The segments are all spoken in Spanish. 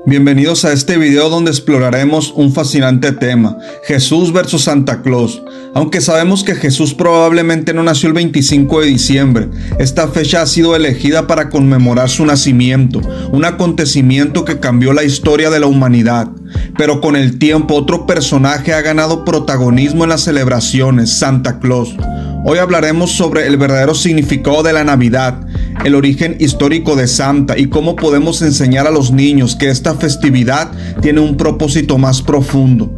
Bienvenidos a este video donde exploraremos un fascinante tema, Jesús versus Santa Claus. Aunque sabemos que Jesús probablemente no nació el 25 de diciembre, esta fecha ha sido elegida para conmemorar su nacimiento, un acontecimiento que cambió la historia de la humanidad. Pero con el tiempo otro personaje ha ganado protagonismo en las celebraciones, Santa Claus. Hoy hablaremos sobre el verdadero significado de la Navidad, el origen histórico de Santa y cómo podemos enseñar a los niños que esta festividad tiene un propósito más profundo.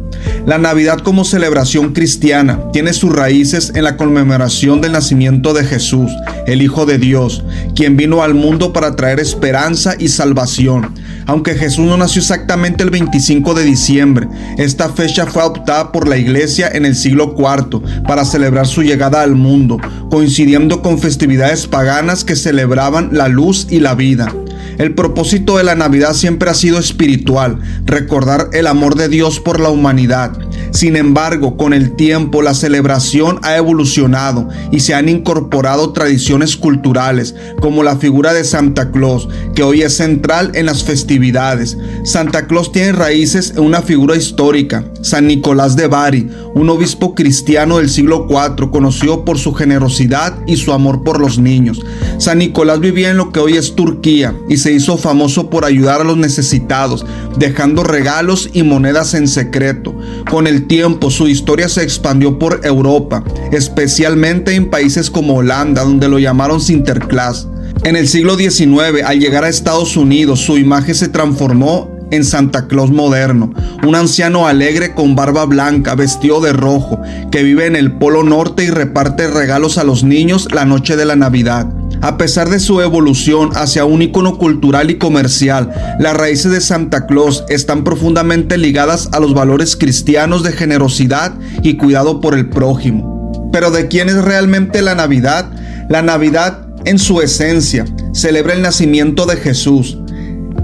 La Navidad como celebración cristiana tiene sus raíces en la conmemoración del nacimiento de Jesús, el Hijo de Dios, quien vino al mundo para traer esperanza y salvación. Aunque Jesús no nació exactamente el 25 de diciembre, esta fecha fue adoptada por la Iglesia en el siglo IV para celebrar su llegada al mundo, coincidiendo con festividades paganas que celebraban la luz y la vida. El propósito de la Navidad siempre ha sido espiritual, recordar el amor de Dios por la humanidad. Sin embargo, con el tiempo la celebración ha evolucionado y se han incorporado tradiciones culturales, como la figura de Santa Claus, que hoy es central en las festividades. Santa Claus tiene raíces en una figura histórica, San Nicolás de Bari, un obispo cristiano del siglo IV, conocido por su generosidad y su amor por los niños. San Nicolás vivía en lo que hoy es Turquía y se hizo famoso por ayudar a los necesitados, dejando regalos y monedas en secreto. Con el tiempo, su historia se expandió por Europa, especialmente en países como Holanda, donde lo llamaron Sinterklaas. En el siglo XIX, al llegar a Estados Unidos, su imagen se transformó en Santa Claus moderno, un anciano alegre con barba blanca, vestido de rojo, que vive en el Polo Norte y reparte regalos a los niños la noche de la Navidad. A pesar de su evolución hacia un ícono cultural y comercial, las raíces de Santa Claus están profundamente ligadas a los valores cristianos de generosidad y cuidado por el prójimo. Pero ¿de quién es realmente la Navidad? La Navidad, en su esencia, celebra el nacimiento de Jesús.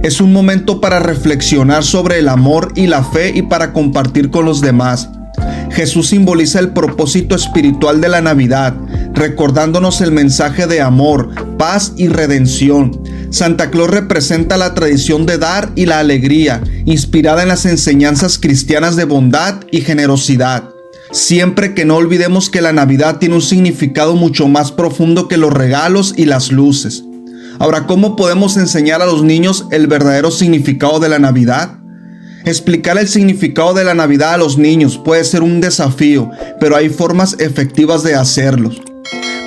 Es un momento para reflexionar sobre el amor y la fe y para compartir con los demás. Jesús simboliza el propósito espiritual de la Navidad, recordándonos el mensaje de amor, paz y redención. Santa Claus representa la tradición de dar y la alegría, inspirada en las enseñanzas cristianas de bondad y generosidad. Siempre que no olvidemos que la Navidad tiene un significado mucho más profundo que los regalos y las luces. Ahora, ¿cómo podemos enseñar a los niños el verdadero significado de la Navidad? Explicar el significado de la Navidad a los niños puede ser un desafío, pero hay formas efectivas de hacerlo.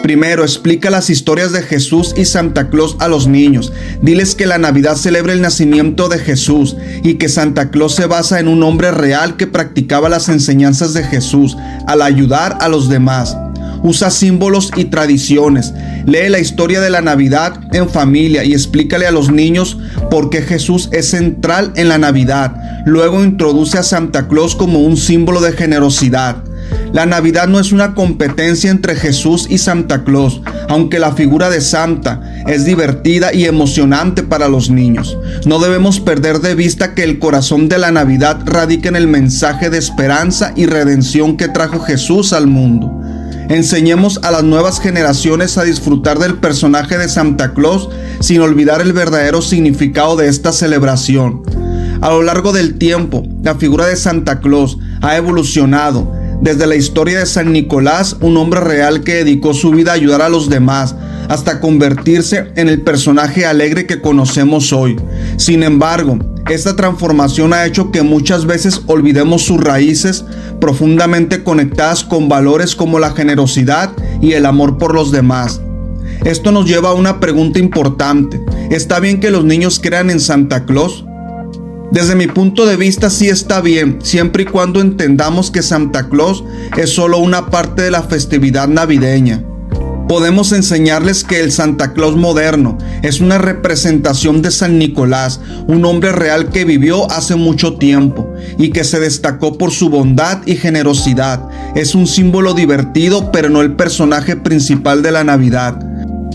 Primero, explica las historias de Jesús y Santa Claus a los niños. Diles que la Navidad celebra el nacimiento de Jesús y que Santa Claus se basa en un hombre real que practicaba las enseñanzas de Jesús al ayudar a los demás. Usa símbolos y tradiciones. Lee la historia de la Navidad en familia y explícale a los niños por qué Jesús es central en la Navidad. Luego introduce a Santa Claus como un símbolo de generosidad. La Navidad no es una competencia entre Jesús y Santa Claus, aunque la figura de Santa es divertida y emocionante para los niños. No debemos perder de vista que el corazón de la Navidad radica en el mensaje de esperanza y redención que trajo Jesús al mundo. Enseñemos a las nuevas generaciones a disfrutar del personaje de Santa Claus sin olvidar el verdadero significado de esta celebración. A lo largo del tiempo, la figura de Santa Claus ha evolucionado, desde la historia de San Nicolás, un hombre real que dedicó su vida a ayudar a los demás, hasta convertirse en el personaje alegre que conocemos hoy. Sin embargo, esta transformación ha hecho que muchas veces olvidemos sus raíces profundamente conectadas con valores como la generosidad y el amor por los demás. Esto nos lleva a una pregunta importante. ¿Está bien que los niños crean en Santa Claus? Desde mi punto de vista sí está bien, siempre y cuando entendamos que Santa Claus es solo una parte de la festividad navideña. Podemos enseñarles que el Santa Claus moderno es una representación de San Nicolás, un hombre real que vivió hace mucho tiempo y que se destacó por su bondad y generosidad. Es un símbolo divertido, pero no el personaje principal de la Navidad.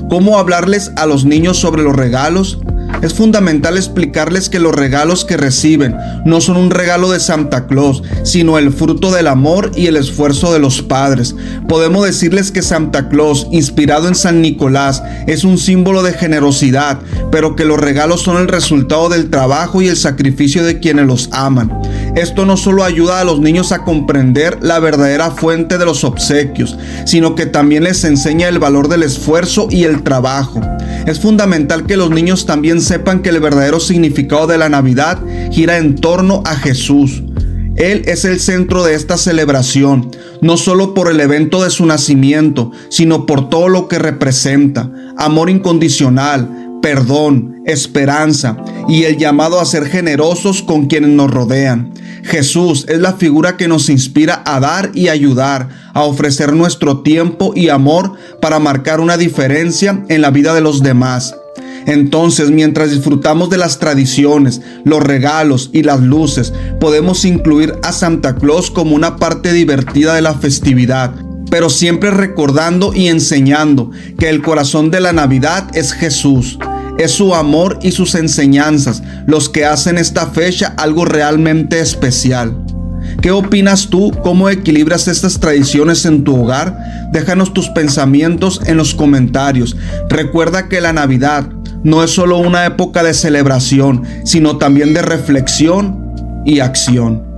¿Cómo hablarles a los niños sobre los regalos? Es fundamental explicarles que los regalos que reciben no son un regalo de Santa Claus, sino el fruto del amor y el esfuerzo de los padres. Podemos decirles que Santa Claus, inspirado en San Nicolás, es un símbolo de generosidad, pero que los regalos son el resultado del trabajo y el sacrificio de quienes los aman. Esto no solo ayuda a los niños a comprender la verdadera fuente de los obsequios, sino que también les enseña el valor del esfuerzo y el trabajo. Es fundamental que los niños también sepan que el verdadero significado de la Navidad gira en torno a Jesús. Él es el centro de esta celebración, no solo por el evento de su nacimiento, sino por todo lo que representa: amor incondicional, perdón, esperanza y el llamado a ser generosos con quienes nos rodean. Jesús es la figura que nos inspira a dar y ayudar, a ofrecer nuestro tiempo y amor para marcar una diferencia en la vida de los demás. Entonces, mientras disfrutamos de las tradiciones, los regalos y las luces, podemos incluir a Santa Claus como una parte divertida de la festividad, pero siempre recordando y enseñando que el corazón de la Navidad es Jesús. Es su amor y sus enseñanzas los que hacen esta fecha algo realmente especial. ¿Qué opinas tú? ¿Cómo equilibras estas tradiciones en tu hogar? Déjanos tus pensamientos en los comentarios. Recuerda que la Navidad no es solo una época de celebración, sino también de reflexión y acción.